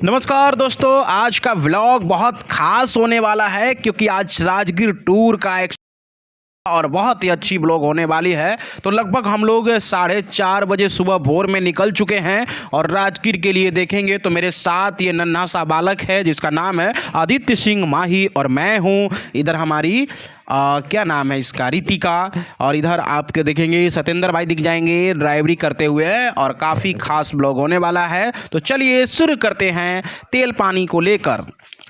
नमस्कार दोस्तों, आज का व्लॉग बहुत खास होने वाला है क्योंकि आज राजगीर टूर का एक और बहुत ही अच्छी व्लॉग होने वाली है। तो लगभग हम लोग 4:30 बजे सुबह भोर में निकल चुके हैं और राजगीर के लिए देखेंगे। तो मेरे साथ ये नन्हा सा बालक है जिसका नाम है आदित्य सिंह माही और मैं हूँ। इधर हमारी क्या नाम है इसका, रितिका। और इधर आपके देखेंगे सत्येंद्र भाई दिख जाएंगे ड्राइवरी करते हुए और काफ़ी खास ब्लॉग होने वाला है। तो चलिए शुरू करते हैं तेल पानी को लेकर।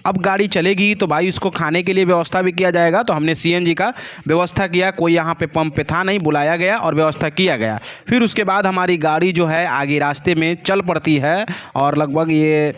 अब गाड़ी चलेगी तो भाई उसको खाने के लिए व्यवस्था भी किया जाएगा। तो हमने सीएनजी का व्यवस्था किया, कोई यहाँ पे पंप पे था नहीं, बुलाया गया और व्यवस्था किया गया। फिर उसके बाद हमारी गाड़ी जो है आगे रास्ते में चल पड़ती है और लगभग ये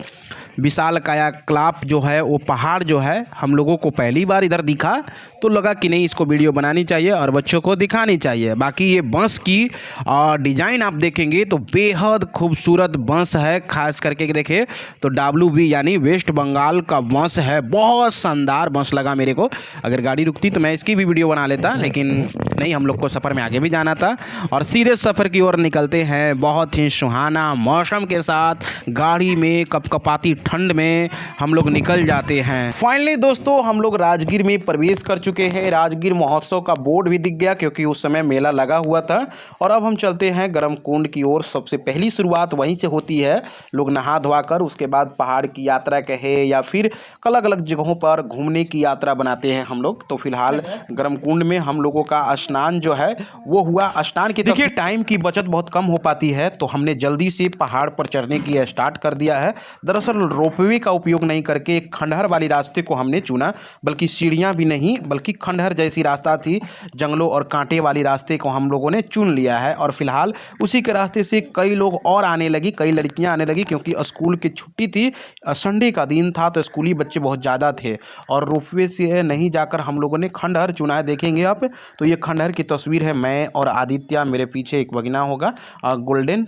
विशाल काया क्लाप जो है वो पहाड़ जो है हम लोगों को पहली बार इधर दिखा तो लगा कि नहीं इसको वीडियो बनानी चाहिए और बच्चों को दिखानी चाहिए। बाकी ये बांस की डिज़ाइन आप देखेंगे तो बेहद खूबसूरत बांस है। खास करके देखे तो WB यानी वेस्ट बंगाल का बांस है। बहुत शानदार बांस लगा मेरे को। अगर गाड़ी रुकती तो मैं इसकी भी वीडियो बना लेता, लेकिन नहीं, हम लोग को सफ़र में आगे भी जाना था और सीधे सफ़र की ओर निकलते हैं। बहुत ही सुहाना मौसम के साथ गाड़ी में कपकपाती ठंड में हम लोग निकल जाते हैं। फाइनली दोस्तों हम लोग राजगीर में प्रवेश कर चुके हैं। राजगीर महोत्सव का बोर्ड भी दिख गया क्योंकि उस समय मेला लगा हुआ था। और अब हम चलते हैं गर्म कुंड की ओर। सबसे पहली शुरुआत वहीं से होती है। लोग नहा धोआ कर उसके बाद पहाड़ की यात्रा कहे या फिर अलग अलग जगहों पर घूमने की यात्रा बनाते हैं हम लोग। तो फिलहाल गर्म कुंड में हम लोगों का स्नान जो है वो हुआ। स्नान की देखिए टाइम की बचत बहुत कम हो पाती है तो हमने जल्दी से पहाड़ पर चढ़ने की स्टार्ट कर दिया है। दरअसल रोपवे का उपयोग नहीं करके एक खंडहर वाली रास्ते को हमने चुना, बल्कि सीढ़ियां भी नहीं बल्कि खंडहर जैसी रास्ता थी, जंगलों और कांटे वाली रास्ते को हम लोगों ने चुन लिया है। और फिलहाल उसी के रास्ते से कई लोग और आने लगी, कई लड़कियां आने लगी क्योंकि स्कूल की छुट्टी थी, संडे का दिन था तो स्कूली बच्चे बहुत ज़्यादा थे। और रोपवे से नहीं जाकर हम लोगों ने खंडहर चुना है। देखेंगे आप तो ये खंडहर की तस्वीर है। मैं और आदित्य, मेरे पीछे एक भगीना होगा गोल्डन,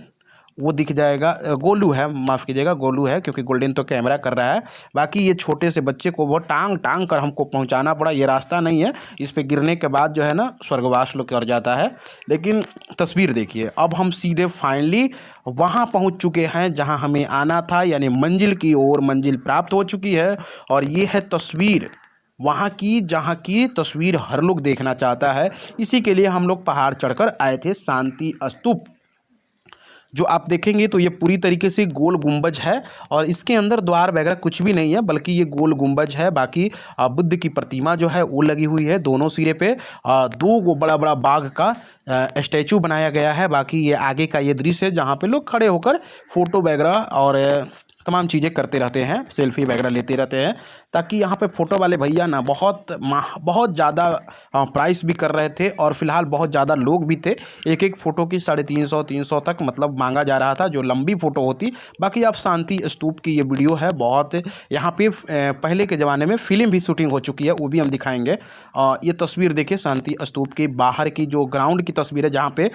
वो दिख जाएगा, गोलू है, माफ़ कीजिएगा गोलू है क्योंकि गोल्डन तो कैमरा कर रहा है। बाकी ये छोटे से बच्चे को बहुत टांग टांग कर हमको पहुंचाना पड़ा। ये रास्ता नहीं है, इस पे गिरने के बाद जो है ना स्वर्गवास लोग कर जाता है। लेकिन तस्वीर देखिए। अब हम सीधे फाइनली वहाँ पहुँच चुके हैं जहाँ हमें आना था, यानी मंजिल की ओर। मंजिल प्राप्त हो चुकी है और ये है तस्वीर वहाँ की जहाँ की तस्वीर हर लोग देखना चाहता है। इसी के लिए हम लोग पहाड़ चढ़कर आए थे। शांति स्तूप जो आप देखेंगे तो ये पूरी तरीके से गोल गुंबज है और इसके अंदर द्वार वगैरह कुछ भी नहीं है, बल्कि ये गोल गुंबज है। बाकी बुद्ध की प्रतिमा जो है वो लगी हुई है दोनों सिरे पे। दो बड़ा बड़ा बाघ का स्टैचू बनाया गया है। बाकी ये आगे का ये दृश्य है जहाँ पे लोग खड़े होकर फोटो वगैरह और तमाम चीज़ें करते रहते हैं, सेल्फी वगैरह लेते रहते हैं। ताकि यहाँ पे फ़ोटो वाले भैया ना बहुत ज़्यादा प्राइस भी कर रहे थे और फिलहाल बहुत ज़्यादा लोग भी थे। एक एक फ़ोटो की 350-300 तक मतलब मांगा जा रहा था जो लंबी फ़ोटो होती। बाकी आप शांति स्तूप की ये वीडियो है। बहुत यहाँ पे पहले के ज़माने में फ़िल्म भी शूटिंग हो चुकी है, वो भी हम दिखाएँगे। ये तस्वीर देखिए शांति स्तूप के बाहर की जो ग्राउंड की तस्वीर है जहाँ पे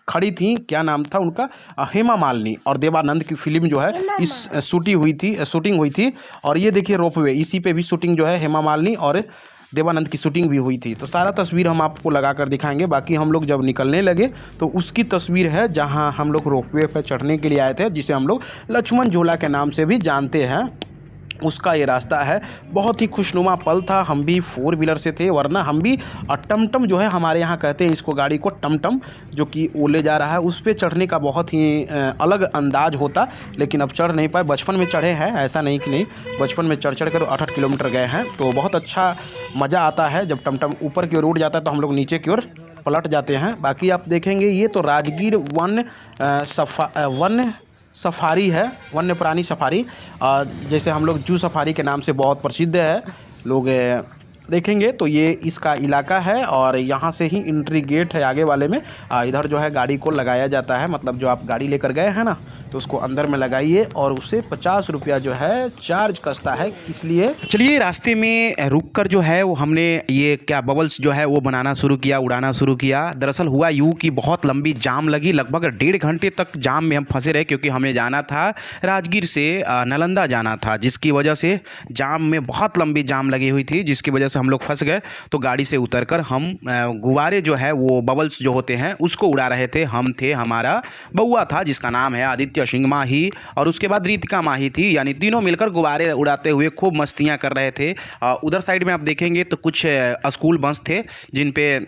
खड़ी थी, क्या नाम था उनका, हेमा मालिनी और देवानंद की फिल्म जो है इस शूटिंग हुई थी। और ये देखिए रोपवे, इसी पे भी शूटिंग जो है हेमा मालिनी और देवानंद की शूटिंग भी हुई थी। तो सारा तस्वीर हम आपको लगा कर दिखाएंगे। बाकी हम लोग जब निकलने लगे तो उसकी तस्वीर है जहां हम लोग रोपवे पर चढ़ने के लिए आए थे, जिसे हम लोग लक्ष्मण झूला के नाम से भी जानते हैं। उसका ये रास्ता है। बहुत ही खुशनुमा पल था। हम भी 4 व्हीलर से थे, वरना हम भी टमटम जो है हमारे यहाँ कहते हैं इसको, गाड़ी को टमटम, जो कि वो ले जा रहा है, उस पर चढ़ने का बहुत ही अलग अंदाज होता। लेकिन अब चढ़ नहीं पाए। बचपन में चढ़े हैं, ऐसा नहीं कि नहीं, बचपन में चढ़ कर 8-8 किलोमीटर गए हैं। तो बहुत अच्छा मज़ा आता है जब टमटम ऊपर की ओर उड़ जाता है तो हम लोग नीचे की ओर पलट जाते हैं। बाकी आप देखेंगे ये तो राजगीर वन सफारी है, वन्य प्राणी सफारी, जैसे हम लोग जू सफारी के नाम से बहुत प्रसिद्ध है। लोग देखेंगे तो ये इसका इलाका है और यहाँ से ही एंट्री गेट है आगे वाले में। इधर जो है गाड़ी को लगाया जाता है, मतलब जो आप गाड़ी लेकर गए हैं ना तो उसको अंदर में लगाइए और उससे 50 रुपया जो है चार्ज कसता है। इसलिए चलिए रास्ते में रुक कर जो है वो हमने ये क्या बबल्स जो है वो बनाना शुरू किया, उड़ाना शुरू किया। दरअसल हुआ यूँ कि बहुत लंबी जाम लगी, लगभग 1.5 घंटे तक जाम में हम फंसे रहे क्योंकि हमें जाना था राजगीर से नालंदा जाना था, जिसकी वजह से जाम में बहुत लंबी जाम लगी हुई थी, जिसकी वजह से से हम लोग फंस गए। तो गाड़ी से उतरकर हम गुब्बारे जो है वो बबल्स जो होते हैं उसको उड़ा रहे थे। हम थे, हमारा बउआ था जिसका नाम है आदित्य सिंह माही, और उसके बाद रीतिका माही थी, यानी तीनों मिलकर गुब्बारे उड़ाते हुए खूब मस्तियाँ कर रहे थे। उधर साइड में आप देखेंगे तो कुछ स्कूल बस थे जिन पे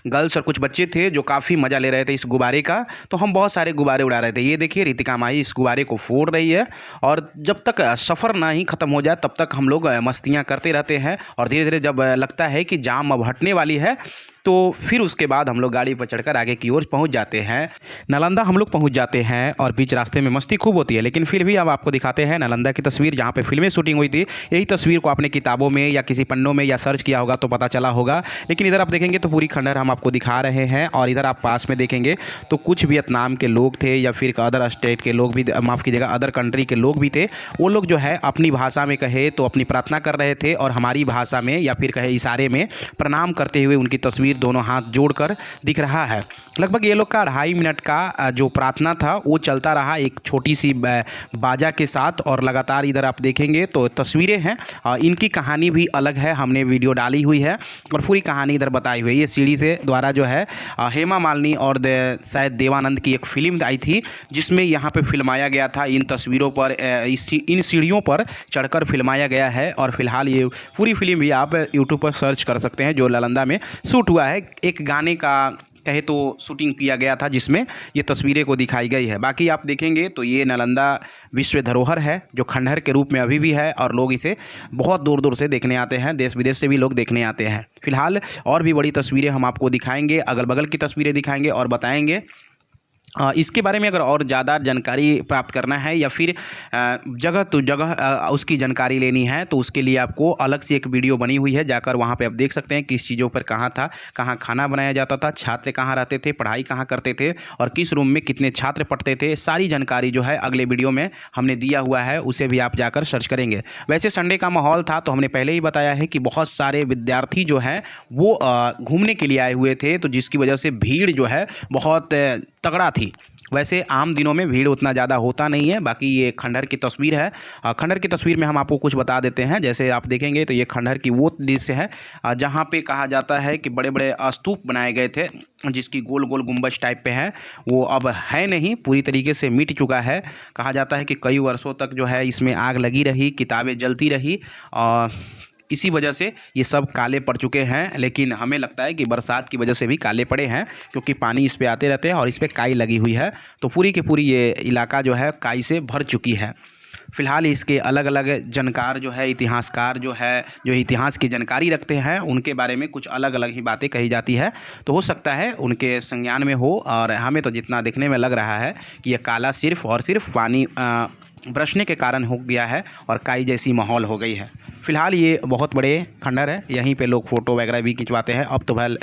गर्ल्स और कुछ बच्चे थे जो काफ़ी मज़ा ले रहे थे इस गुब्बारे का। तो हम बहुत सारे गुब्बारे उड़ा रहे थे। ये देखिए रीतिका माही इस गुब्बारे को फोड़ रही है, और जब तक सफ़र ना ही ख़त्म हो जाए तब तक हम लोग मस्तियाँ करते रहते हैं। और धीरे धीरे जब लगता है कि जाम अब हटने वाली है तो फिर उसके बाद हम लोग गाड़ी पर चढ़कर आगे की ओर पहुंच जाते हैं। नालंदा हम लोग पहुंच जाते हैं और बीच रास्ते में मस्ती खूब होती है, लेकिन फिर भी अब आपको दिखाते हैं नालंदा की तस्वीर जहां पे फिल्में शूटिंग हुई थी। यही तस्वीर को आपने किताबों में या किसी पन्नों में या सर्च किया होगा तो पता चला होगा। लेकिन इधर आप देखेंगे तो पूरी खंडहर हम आपको दिखा रहे हैं, और इधर आप पास में देखेंगे तो कुछ वियतनाम के लोग थे या फिर अदर स्टेट के लोग भी, माफ़ कीजिएगा अदर कंट्री के लोग भी थे। वो लोग जो है अपनी भाषा में कहे तो अपनी प्रार्थना कर रहे थे, और हमारी भाषा में या फिर कहे इशारे में प्रणाम करते हुए उनकी तस्वीर दोनों हाथ जोड़कर दिख रहा है। लगभग ये लोग का 2.5 मिनट का जो प्रार्थना था वो चलता रहा एक छोटी सी बाजा के साथ, और लगातार इधर आप देखेंगे तो तस्वीरें हैं। इनकी कहानी भी अलग है, हमने वीडियो डाली हुई है और पूरी कहानी इधर बताई हुई है। ये सीढ़ी से द्वारा जो है हेमा मालिनी और शायद देवानंद की एक फिल्म आई थी जिसमें यहाँ पे फिल्माया गया था। इन तस्वीरों पर इन सीढ़ियों पर चढ़कर फिल्माया गया है, और फिलहाल ये पूरी फिल्म भी आप यूट्यूब पर सर्च कर सकते हैं जो नालंदा में शूट हुआ है। एक गाने का कहे तो शूटिंग किया गया था जिसमें ये तस्वीरें को दिखाई गई है। बाकी आप देखेंगे तो ये नालंदा विश्व धरोहर है जो खंडहर के रूप में अभी भी है, और लोग इसे बहुत दूर दूर से देखने आते हैं, देश विदेश से भी लोग देखने आते हैं। फिलहाल और भी बड़ी तस्वीरें हम आपको दिखाएंगे, अगल बगल की तस्वीरें दिखाएंगे और बताएंगे। इसके बारे में अगर और ज़्यादा जानकारी प्राप्त करना है या फिर जगह तो जगह उसकी जानकारी लेनी है तो उसके लिए आपको अलग से एक वीडियो बनी हुई है, जाकर वहाँ पे आप देख सकते हैं किस चीज़ों पर कहाँ था, कहाँ खाना बनाया जाता था, छात्र कहाँ रहते थे, पढ़ाई कहाँ करते थे और किस रूम में कितने छात्र पढ़ते थे। सारी जानकारी जो है अगले वीडियो में हमने दिया हुआ है, उसे भी आप जाकर सर्च करेंगे। वैसे संडे का माहौल था तो हमने पहले ही बताया है कि बहुत सारे विद्यार्थी जो हैं वो घूमने के लिए आए हुए थे, तो जिसकी वजह से भीड़ जो है बहुत तगड़ा थी। वैसे आम दिनों में भीड़ उतना ज़्यादा होता नहीं है। बाकी ये खंडहर की तस्वीर है। खंडहर की तस्वीर में हम आपको कुछ बता देते हैं। जैसे आप देखेंगे तो ये खंडहर की वो दृश्य है जहाँ पे कहा जाता है कि बड़े बड़े स्तूप बनाए गए थे जिसकी गोल गोल गुंबज टाइप पे है, वो अब है नहीं, पूरी तरीके से मिट चुका है। कहा जाता है कि कई वर्षों तक जो है इसमें आग लगी रही, किताबें जलती रही, और इसी वजह से ये सब काले पड़ चुके हैं। लेकिन हमें लगता है कि बरसात की वजह से भी काले पड़े हैं, क्योंकि पानी इस पे आते रहते हैं और इस पे काई लगी हुई है, तो पूरी की पूरी ये इलाका जो है काई से भर चुकी है। फ़िलहाल इसके अलग अलग जानकार जो है, इतिहासकार जो है, जो इतिहास की जानकारी रखते हैं, उनके बारे में कुछ अलग अलग ही बातें कही जाती है। तो हो सकता है उनके संज्ञान में हो, और हमें तो जितना देखने में लग रहा है कि यह काला सिर्फ़ और सिर्फ पानी बरसने के कारण हो गया है और काई जैसी माहौल हो गई है। फ़िलहाल ये बहुत बड़े खंडहर है, यहीं पे लोग फ़ोटो वगैरह भी खिंचवाते हैं। अब तो भाई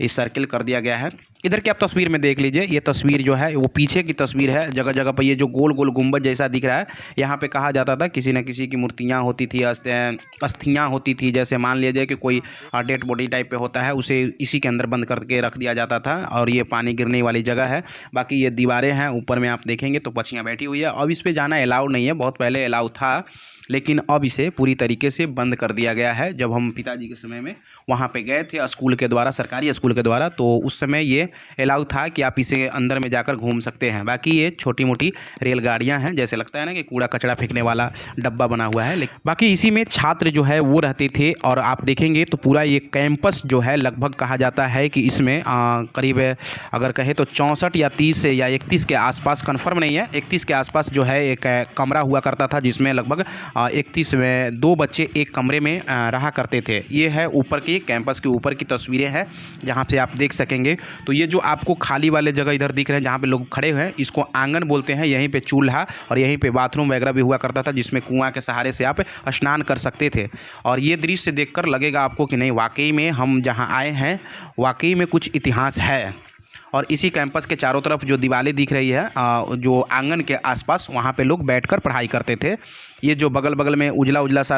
इस सर्किल कर दिया गया है। इधर की आप तस्वीर में देख लीजिए, ये तस्वीर जो है वो पीछे की तस्वीर है। जगह जगह पर ये जो गोल गोल गुंबद जैसा दिख रहा है, यहाँ पे कहा जाता था किसी न किसी की मूर्तियाँ होती थी, अस्थियाँ होती थी। जैसे मान लीजिए कि कोई डेड बॉडी टाइप पे होता है, उसे इसी के अंदर बंद करके रख दिया जाता था, और ये पानी गिरने वाली जगह है। बाकी ये दीवारें हैं, ऊपर में आप देखेंगे तो पक्षियाँ बैठी हुई है। अब इस पर जाना अलाउ नहीं है, बहुत पहले अलाउ था, लेकिन अब इसे पूरी तरीके से बंद कर दिया गया है। जब हम पिताजी के समय में वहाँ पे गए थे स्कूल के द्वारा, सरकारी स्कूल के द्वारा, तो उस समय ये अलाउ था कि आप इसे अंदर में जाकर घूम सकते हैं। बाकी ये छोटी मोटी रेलगाड़ियाँ हैं, जैसे लगता है ना कि कूड़ा कचरा फेंकने वाला डब्बा बना हुआ है। लेकिन बाकी इसी में छात्र जो है वो रहते थे, और आप देखेंगे तो पूरा ये कैंपस जो है लगभग कहा जाता है कि इसमें करीब अगर कहे तो 64 या 30 या 31 के आसपास, कन्फर्म नहीं है, 31 के आसपास जो है एक कमरा हुआ करता था, जिसमें लगभग 31 में 2 बच्चे एक कमरे में रहा करते थे। ये है ऊपर की कैंपस के ऊपर की तस्वीरें हैं, जहाँ से आप देख सकेंगे। तो ये जो आपको खाली वाले जगह इधर दिख रहे हैं जहाँ पे लोग खड़े हैं, इसको आंगन बोलते हैं। यहीं पे चूल्हा और यहीं पे बाथरूम वगैरह भी हुआ करता था, जिसमें कुआं के सहारे से आप स्नान कर सकते थे। और ये दृश्य देखकर लगेगा आपको कि नहीं, वाकई में हम जहाँ आए हैं वाकई में कुछ इतिहास है। और इसी कैंपस के चारों तरफ जो दीवारें दिख रही है, जो आंगन के आसपास, वहाँ पे लोग बैठकर पढ़ाई करते थे। ये जो बगल बगल में उजला उजला सा